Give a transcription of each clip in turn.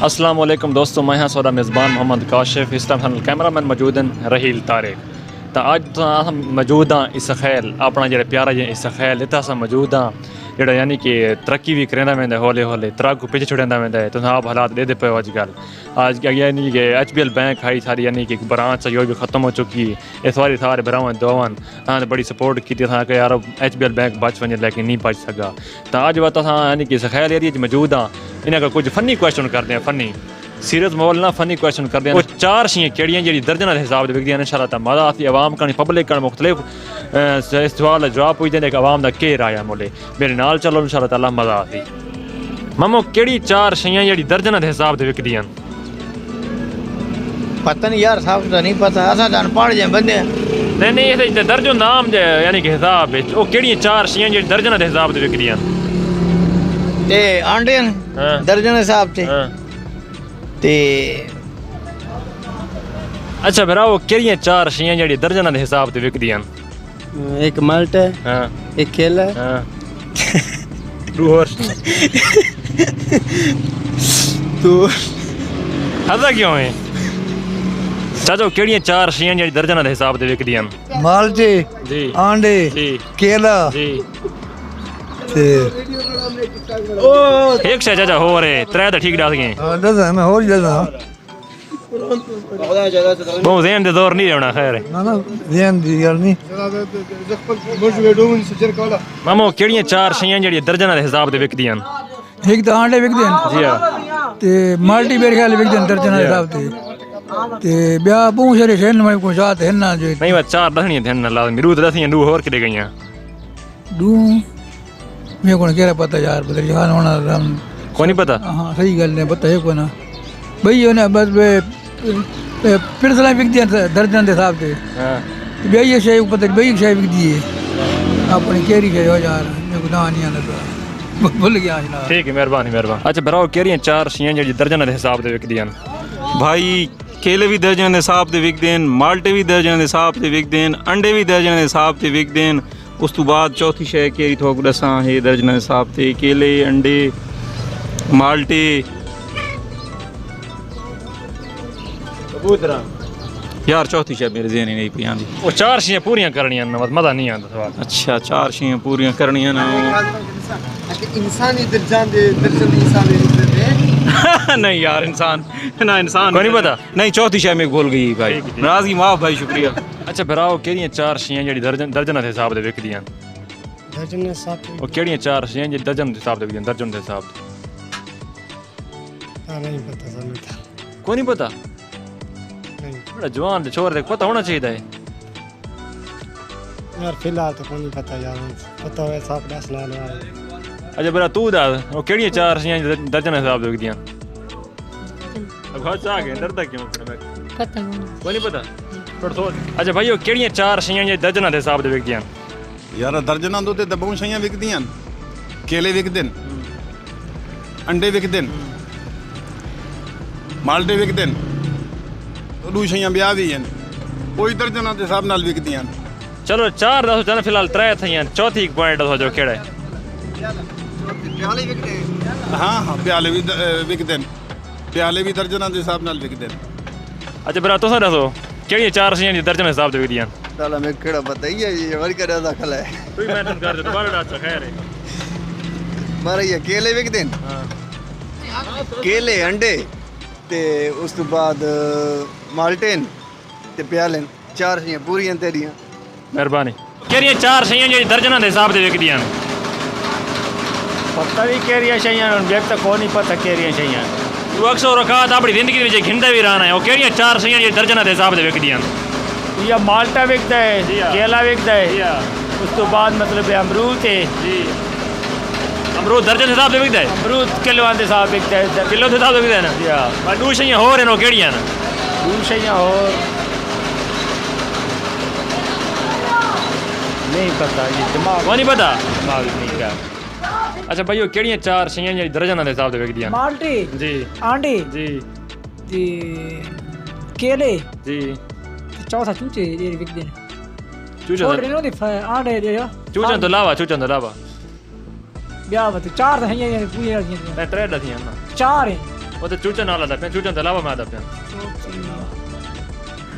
अस्सलाम वालेकुम दोस्तों, मैं हाँ सोरा मेज़बान मोहम्मद काशिफ। इस टाइम कैमरामैन मौजूद हैं रहील तारिक। तो अज तो हम मौजूद हाँ इसखैल अपना जो प्यारा जो इसखैल इतना अस मौजूद हाँ जोड़ा यानी कि तरक्की भी करेंदा वेंदा हौले हौले तराक को पीछे छुड़ेंदा वेंदा है। तो आप हालात दे पे आज यानी कि HBL बैंक हाई सारी यानी कि ब्रांच जो भी ख़त्म हो चुकी है। इस बारी सारे भरावन दोवन असें बड़ी सपोर्ट की कि यार HBL बैंक बच वजे लेकिन नहीं बच सका। तो अज वत यानी कि इसखैल एरिया मौजूद हाँ इन्हें कुछ फनी क्वेश्चन करते हैं, फनी सीरियस माहौल ना फनी क्वेश्चन करते हैं। वो चार शियाँ केड़ियाँ जी दर्जन के हिसाब से विकदियाँ इंशाअल्लाह ताला मज़ा आती आवाम का पब्लिक का मुख्तलिफ सवाल जवाब पूछते हैं कि आवाम का केह् राय है। मोले मेरे नाल चलो इंशाअल्लाह ताला मज़ा आती। मामो केड़ी चार शियाँ जी दर्जन के हिसाब से विकदियाँ? पता नहीं यार, साहब तो नहीं पता, असा जान पढ़ जाए बंदे नहीं इसे दर्जन नाम जे यानी कि हिसाब है वो केड़ी चार शियाँ जी दर्जन के हिसाब से विकदियाँ? ते आंडे दर्जन हिसाब से ते अच्छा फिर वो केड़ियाँ चार शियाँ जी दर्जन के हिसाब से विकदियाँ? एक माल्ट है, हाँ एक केला है, हाँ तो ऐसा क्यों है चाचो? केड़ियाँ चार शियाँ जी दर्जन के हिसाब से विकदियाँ? माल्टे जी आंडे जी केला जी ते एक से चाचा हो रहे त्रै तो ठीक डाल गए। दसा मैं और दसा बहुत ज़हन दे दौर नहीं रहना खैर है। ना ध्यान दी गल नहीं मामो केड़ियाँ चार शियाँ जी दर्जन के हिसाब से विकदियाँ? एक तो आंडे विकदे जी हाँ ते माल्टी मेरे ख्याल विकदे दर्जन के हिसाब से ते ब्या बहुत सारे शहर में को साथ है ना जो नहीं वह चार दसनियाँ थे ना लाजमी रूह दसियाँ रूह और किधर गई दू मेरे को क्या पता यार, पता जहान होना को नहीं पता। हाँ सही गल है, पता है को ना भाई है ना बस फिर सलाह बिक दिया दर्जन के हिसाब से भैया ये शे पता भैया शे बिक दी है अपनी केरी शे हो यार मेरे को ना नहीं आना भूल गया जनाब। ठीक है मेहरबानी मेहरबानी। अच्छा भराओ केड़ियाँ चार शियाँ जी दर्जन के हिसाब से विकदियाँ? भाई केले भी दर्जन के हिसाब से विकते हैं, माल्टे भी दर्जन के हिसाब से विकते हैं, अंडे भी दर्जन के हिसाब से विकते हैं। उस तो बाद चौथी शय केरी थोक दसा है दर्जन के हिसाब से केले अंडे माल्टे यार चौथी शय मेरे ज़हन नहीं पी आंदी। वो चार शियाँ पूरियाँ करनियाँ मज़ा नहीं आता सवाल। अच्छा चार शियाँ पूरियां करनियां ना इंसानी दर्जन इंसानी नहीं यार इंसान ना इंसान को नहीं पता। नहीं चौथी शय में भूल गई भाई, नाराज़गी माफ भाई, शुक्रिया। अच्छा भराओ केड़ियाँ चार शियाँ जी दर्जन के हिसाब से विकदियाँ? दर्जन के हिसाब से वो केड़ियाँ चार शियाँ जी दर्जन के हिसाब से विकदियाँ? दर्जन के हिसाब से नहीं पता सर, को नहीं पता। नहीं बड़ा जवान छोर देख पता होना चाहिए है यार, फिलहाल तो नहीं पता यार, पता है साहब दस लाल है। अच्छा बरा तू दस वो केड़ियाँ चार शियाँ दर्जन के हिसाब से विकदियाँ? अब हाथ आ गए डरता क्यों? पता नहीं। को नहीं पता पर सोच। अच्छा भाई वो केड़ियाँ चार शियाँ जी दर्जन के हिसाब से विकदियाँ? यार दर्जन तो बहुत शियाँ विकदियां, केले विकदे, अंडे विकदे, माल्टे विकदे, दू शियाँ ब्याह भी हैं, कोई दर्जन के हिसाब नाल विकदियां। चलो चार दसो चल फिलहाल त्रै थी चौथी पॉइंट दसो जो केड़ा है? हाँ प्याले भी विकदे, प्याले भी दर्जन के हिसाब नाल विकदे। अच्छा बरा तुस दसो केड़ियाँ चार शियाँ जी दर्जन के हिसाब से विकदियाँ? साला मैं केड़ा पता ही है ये वर करे दाखल है तू मेहनत कर दे दोबारा अच्छा खैर है। मारे ये केले विकदे हाँ केले अंडे ते उस तो बाद माल्टेन ते प्यालेन चार शियां पूरियां तेरियां। मेहरबानी। केड़ियाँ चार शियाँ जी दर्जन के हिसाब से विकदियाँ? पता नहीं केरिया चाहिए देख तो को नहीं पता केरिया चाहिए। तू अक्सर रखात अपनी जिंदगी में घिंडे भी रहना है वो केड़ियाँ चार शियाँ जी दर्जन के हिसाब से विकदियाँ? या माल्टा विकता है, केला विकता है, उस तो बाद मतलब अमरूद है जी अमरूद दर्जन के हिसाब से विकता है? अमरूद किलो के हिसाब विकता है, किलो के हिसाब से विकता है ना या दू शियाँ हो रहे केड़ियाँ ना दूर चाहिए और नहीं पता, ये दिमाग वो नहीं पता। दिमाग नहीं क्या। अच्छा भाई वो केड़ियाँ चार शियाँ जी दर्जन के हिसाब से विकदियाँ? माल्टे जी आंडे जी ते केले जी चौथा चूचे ये विकदे ने चूचा छोड़ रहे नो आंडे दे चूचन तो लावा ब्याह वत चार तो हैं ये पूरी त्रै दसियां ना चार हैं वो तो चूचा नाल आता पे चूचा तो अलावा मैं आता पे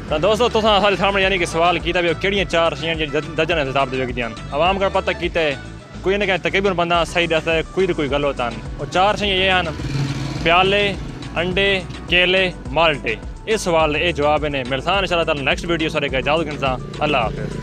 तो दोस्तों तुसां सारे सामने यानी कि सवाल कीता भी केड़ियां चार शियां जेह्ड़ी दर्जन दे हिसाब दे विकदियां आवाम का पता कीता है कोई ना कहीं तकरीबन बंदा सही दसदा है कोई गलत आन और चार शियां ये हैं प्याले अंडे केले माल्टे इस सवाल ये जवाब ने मिलसान इंशाल्लाह ताला नेक्स्ट वीडियो सारे का इजाजत गिनसा अल्लाह हाफिज़।